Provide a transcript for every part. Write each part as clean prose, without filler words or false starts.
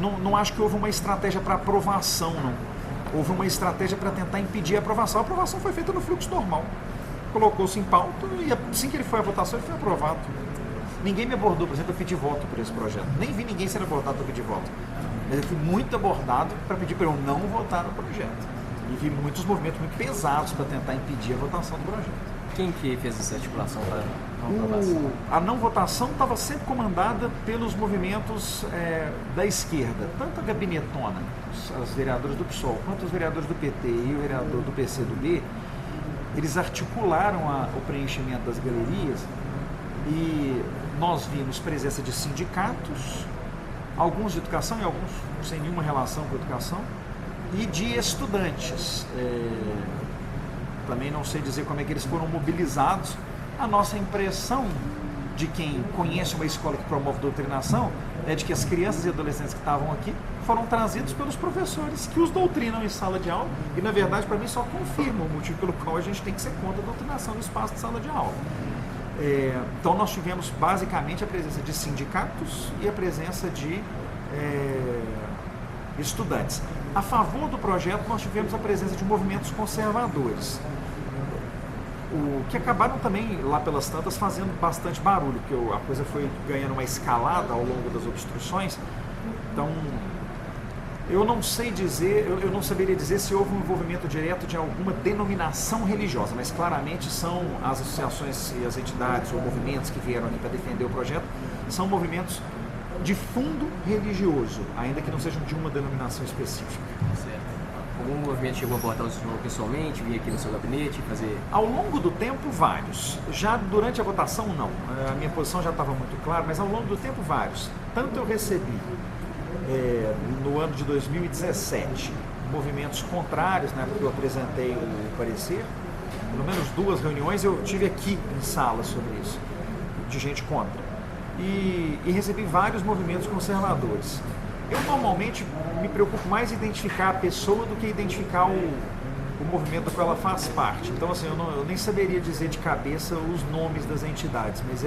não acho que houve uma estratégia para aprovação, não. Houve uma estratégia para tentar impedir a aprovação. A aprovação foi feita no fluxo normal. Colocou-se em pauta e assim que ele foi à votação, ele foi aprovado. Ninguém me abordou, por exemplo, eu pedi voto por esse projeto. Nem vi ninguém ser abordado para pedir voto. Mas eu fui muito abordado para pedir para eu não votar no projeto. E vi muitos movimentos muito pesados para tentar impedir a votação do projeto. Quem que fez essa articulação para não aprovação? A não votação estava sempre comandada pelos movimentos da esquerda, tanto a gabinetona, os vereadores do PSOL, quanto os vereadores do PT e o vereador do PCdoB, eles articularam o preenchimento das galerias e nós vimos presença de sindicatos, alguns de educação e alguns sem nenhuma relação com a educação, e de estudantes. Também não sei dizer como é que eles foram mobilizados. A nossa impressão de quem conhece uma escola que promove doutrinação é de que as crianças e adolescentes que estavam aqui foram trazidos pelos professores que os doutrinam em sala de aula e, na verdade, para mim só confirma o motivo pelo qual a gente tem que ser contra a doutrinação no espaço de sala de aula. Então nós tivemos basicamente a presença de sindicatos e a presença de estudantes. A favor do projeto nós tivemos a presença de movimentos conservadores, que acabaram também lá pelas tantas fazendo bastante barulho, porque a coisa foi ganhando uma escalada ao longo das obstruções. Então eu não sei dizer, eu não saberia dizer se houve um envolvimento direto de alguma denominação religiosa, mas claramente são as associações e as entidades ou movimentos que vieram aqui para defender o projeto, são movimentos de fundo religioso, ainda que não sejam de uma denominação específica. Certo. Algum movimento chegou a abordar o senhor pessoalmente, vir aqui no seu gabinete, fazer... Ao longo do tempo, vários. Já durante a votação, não. A minha posição já estava muito clara, mas ao longo do tempo, vários. Tanto eu recebi, no ano de 2017, movimentos contrários, né, porque eu apresentei o parecer, pelo menos 2 reuniões eu tive aqui em sala sobre isso, de gente contra. E recebi vários movimentos conservadores. Eu normalmente me preocupo mais em identificar a pessoa do que identificar o movimento do qual ela faz parte. Então, assim, eu nem saberia dizer de cabeça os nomes das entidades, mas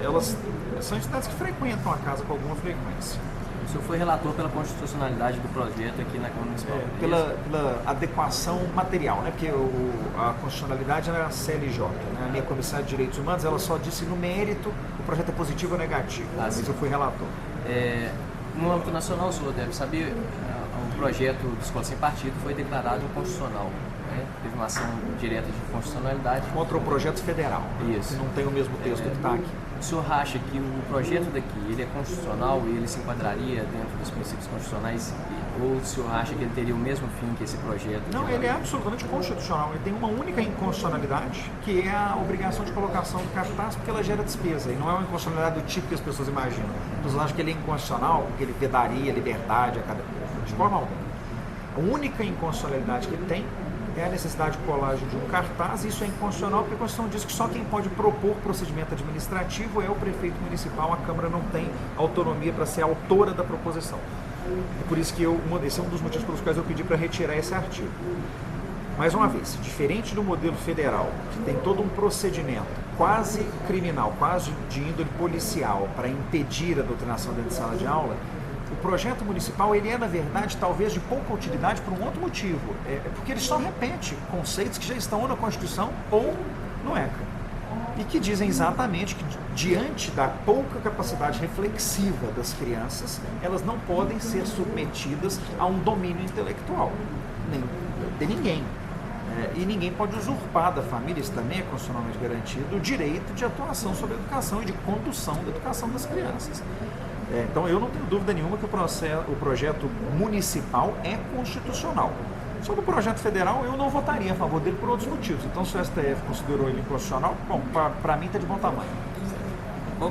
elas são entidades que frequentam a casa com alguma frequência. O senhor foi relator pela constitucionalidade do projeto aqui na Câmara Municipal. Pela adequação material, né? Porque a constitucionalidade era a CLJ, né? A minha comissão de Direitos Humanos, ela só disse no mérito o projeto é positivo ou negativo, mas eu fui relator. No âmbito nacional, o senhor deve saber, o projeto de Escola Sem Partido foi declarado inconstitucional. Né? Teve uma ação direta de constitucionalidade. Contra o projeto federal, isso. Que não tem o mesmo texto que está aqui. O senhor acha que o projeto daqui ele é constitucional e ele se enquadraria dentro dos princípios constitucionais? Ou o senhor acha que ele teria o mesmo fim que esse projeto? Não, ele é absolutamente constitucional. Ele tem uma única inconstitucionalidade, que é a obrigação de colocação do cartaz, porque ela gera despesa. E não é uma inconstitucionalidade do tipo que as pessoas imaginam. As pessoas acham que ele é inconstitucional, porque ele vedaria liberdade a cada... De forma alguma. A única inconstitucionalidade que ele tem é a necessidade de colagem de um cartaz. Isso é inconstitucional porque a Constituição diz que só quem pode propor procedimento administrativo é o prefeito municipal. A Câmara não tem autonomia para ser autora da proposição. É por isso que esse é um dos motivos pelos quais eu pedi para retirar esse artigo. Mais uma vez, diferente do modelo federal, que tem todo um procedimento quase criminal, quase de índole policial, para impedir a doutrinação dentro de sala de aula, o projeto municipal ele é, na verdade, talvez de pouca utilidade por um outro motivo. Porque ele só repete conceitos que já estão ou na Constituição ou no ECA. E que dizem exatamente que, diante da pouca capacidade reflexiva das crianças, elas não podem ser submetidas a um domínio intelectual, nem de ninguém. E ninguém pode usurpar da família, isso também é constitucionalmente garantido, o direito de atuação sobre a educação e de condução da educação das crianças. Então eu não tenho dúvida nenhuma que o projeto municipal é constitucional. Sobre o projeto federal, eu não votaria a favor dele por outros motivos. Então, se o STF considerou ele inconstitucional, bom, para mim está de bom tamanho. Qual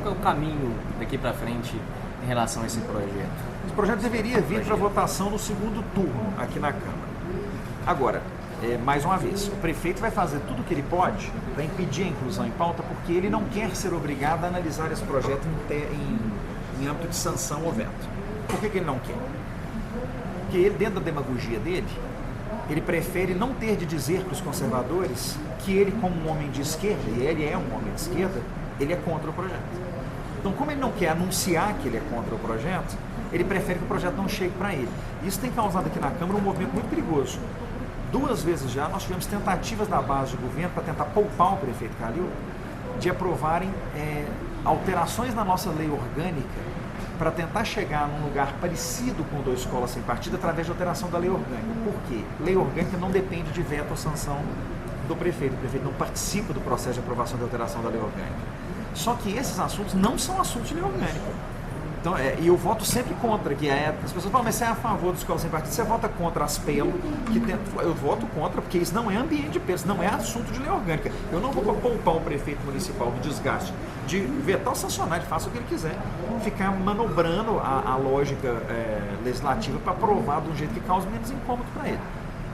que é o caminho daqui para frente em relação a esse projeto? Esse projeto deveria vir para votação no segundo turno aqui na Câmara. Agora, mais uma vez, o prefeito vai fazer tudo o que ele pode para impedir a inclusão em pauta, porque ele não quer ser obrigado a analisar esse projeto em âmbito de sanção ou veto. Por que ele não quer? Porque ele, dentro da demagogia dele, ele prefere não ter de dizer para os conservadores que ele, como um homem de esquerda, e ele é um homem de esquerda, ele é contra o projeto. Então, como ele não quer anunciar que ele é contra o projeto, ele prefere que o projeto não chegue para ele. Isso tem causado aqui na Câmara um movimento muito perigoso. 2 vezes já nós tivemos tentativas da base de governo para tentar poupar o prefeito Calil de aprovarem alterações na nossa lei orgânica para tentar chegar num lugar parecido com o 2 Escolas Sem Partido através de alteração da lei orgânica. Por quê? Lei orgânica não depende de veto ou sanção do prefeito. O prefeito não participa do processo de aprovação da alteração da lei orgânica. Só que esses assuntos não são assuntos de lei orgânica. Então, e eu voto sempre contra, que as pessoas falam, mas você é a favor do Escola Sem Partido, você vota contra as PEL, eu voto contra, porque isso não é ambiente de peso, não é assunto de lei orgânica. Eu não vou poupar o prefeito municipal do desgaste de vetar ou sancionar, ele faça o que ele quiser, ficar manobrando a lógica legislativa para aprovar de um jeito que cause menos incômodo para ele.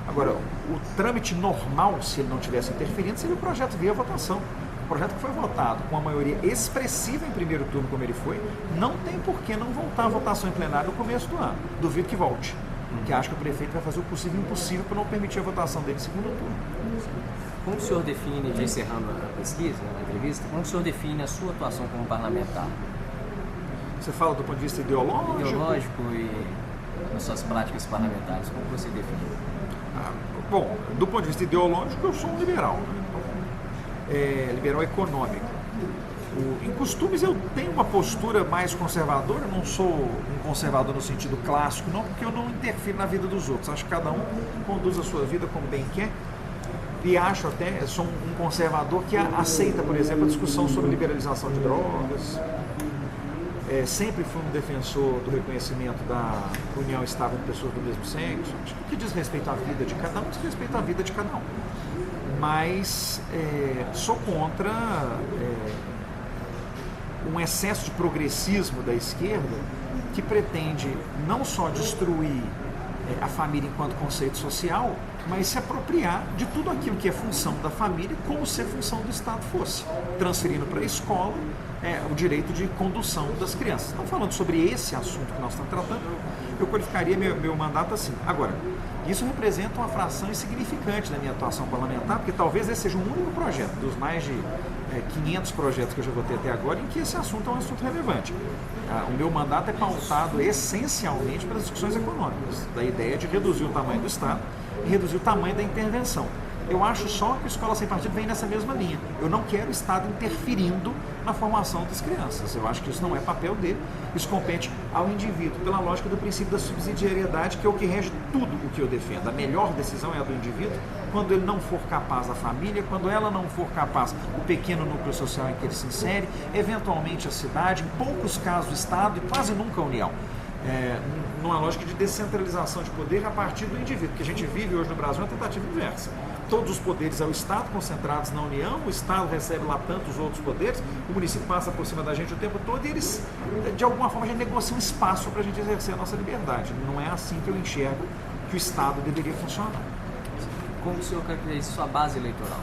Agora, o trâmite normal, se ele não tivesse interferindo, seria o projeto via votação. O projeto que foi votado com a maioria expressiva em primeiro turno, como ele foi, não tem por que não voltar à votação em plenário no começo do ano. Duvido que volte. Porque acho que o prefeito vai fazer o possível e o impossível para não permitir a votação dele em segundo turno. Como o senhor define, já encerrando a pesquisa, a entrevista, como o senhor define a sua atuação como parlamentar? Você fala do ponto de vista ideológico? Ideológico e nas suas práticas parlamentares, como você define? Bom, do ponto de vista ideológico, eu sou um liberal. Liberal econômico. Em costumes eu tenho uma postura mais conservadora, eu não sou um conservador no sentido clássico, não, porque eu não interfiro na vida dos outros. Acho que cada um conduz a sua vida como bem quer. E acho até, sou um conservador que aceita, por exemplo, a discussão sobre liberalização de drogas. Sempre fui um defensor do reconhecimento da união estável de pessoas do mesmo sexo. Acho que o que diz respeito à vida de cada um, diz respeito à vida de cada um. Mas sou contra um excesso de progressismo da esquerda que pretende não só destruir a família enquanto conceito social, mas se apropriar de tudo aquilo que é função da família como se a função do Estado fosse, transferindo para a escola o direito de condução das crianças. Estamos falando sobre esse assunto que nós estamos tratando, eu qualificaria meu mandato assim. Agora, isso representa uma fração insignificante da minha atuação parlamentar, porque talvez esse seja o único projeto dos mais de 500 projetos que eu já votei até agora em que esse assunto é um assunto relevante. O meu mandato é pautado essencialmente pelas discussões econômicas, da ideia de reduzir o tamanho do Estado e reduzir o tamanho da intervenção. Eu acho só que a Escola Sem Partido vem nessa mesma linha. Eu não quero o Estado interferindo na formação das crianças. Eu acho que isso não é papel dele. Isso compete ao indivíduo, pela lógica do princípio da subsidiariedade, que é o que rege tudo o que eu defendo. A melhor decisão é a do indivíduo, quando ele não for capaz, a família, quando ela não for capaz, o pequeno núcleo social em que ele se insere, eventualmente a cidade, em poucos casos o Estado e quase nunca a União. Numa lógica de descentralização de poder a partir do indivíduo, que a gente vive hoje no Brasil é uma tentativa inversa. Todos os poderes é o Estado concentrados na União, o Estado recebe lá tantos outros poderes, o município passa por cima da gente o tempo todo e eles, de alguma forma, já negociam espaço para a gente exercer a nossa liberdade. Não é assim que eu enxergo que o Estado deveria funcionar. Como o senhor caracteriza sua base eleitoral?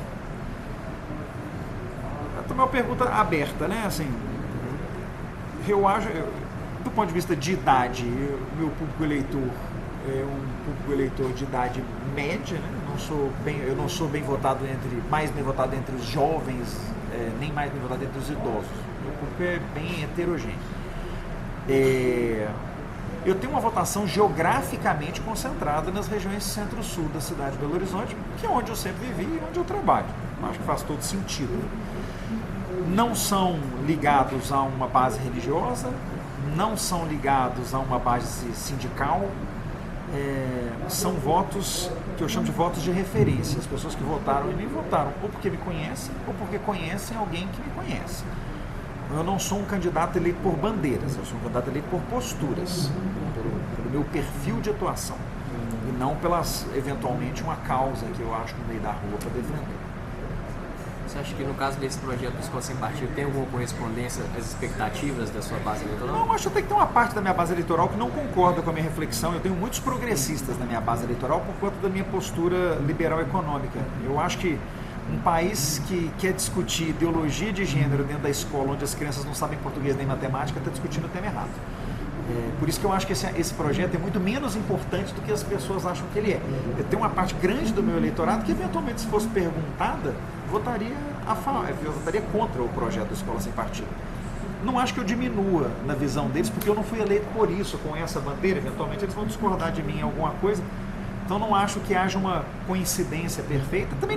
Essa é uma pergunta aberta, né? Assim, eu acho, do ponto de vista de idade, meu público eleitor é um público eleitor de idade média, né? Eu não sou mais bem votado entre os jovens, nem mais bem votado entre os idosos. Meu público é bem heterogêneo. Eu tenho uma votação geograficamente concentrada nas regiões centro-sul da cidade de Belo Horizonte, que é onde eu sempre vivi e onde eu trabalho. Acho que faz todo sentido. Não são ligados a uma base religiosa, não são ligados a uma base sindical, são votos que eu chamo de votos de referência. As pessoas que votaram em mim votaram ou porque me conhecem ou porque conhecem alguém que me conhece. Eu não sou um candidato eleito por bandeiras, eu sou um candidato eleito por posturas, pelo meu perfil de atuação e não pelas, eventualmente, uma causa que eu acho no meio da rua para defender. Você acha que no caso desse projeto do Escola Sem Partido tem alguma correspondência às expectativas da sua base eleitoral? Não, acho até que tem uma parte da minha base eleitoral que não concorda com a minha reflexão. Eu tenho muitos progressistas na minha base eleitoral por conta da minha postura liberal econômica. Eu acho que um país que quer discutir ideologia de gênero dentro da escola, onde as crianças não sabem português nem matemática, está discutindo o tema errado. Por isso que eu acho que esse projeto é muito menos importante do que as pessoas acham que ele é. Eu tenho uma parte grande do meu eleitorado que, eventualmente, se fosse perguntada, votaria contra o projeto da Escola Sem Partido. Não acho que eu diminua na visão deles, porque eu não fui eleito por isso, com essa bandeira. Eventualmente eles vão discordar de mim em alguma coisa. Então não acho que haja uma coincidência perfeita. Também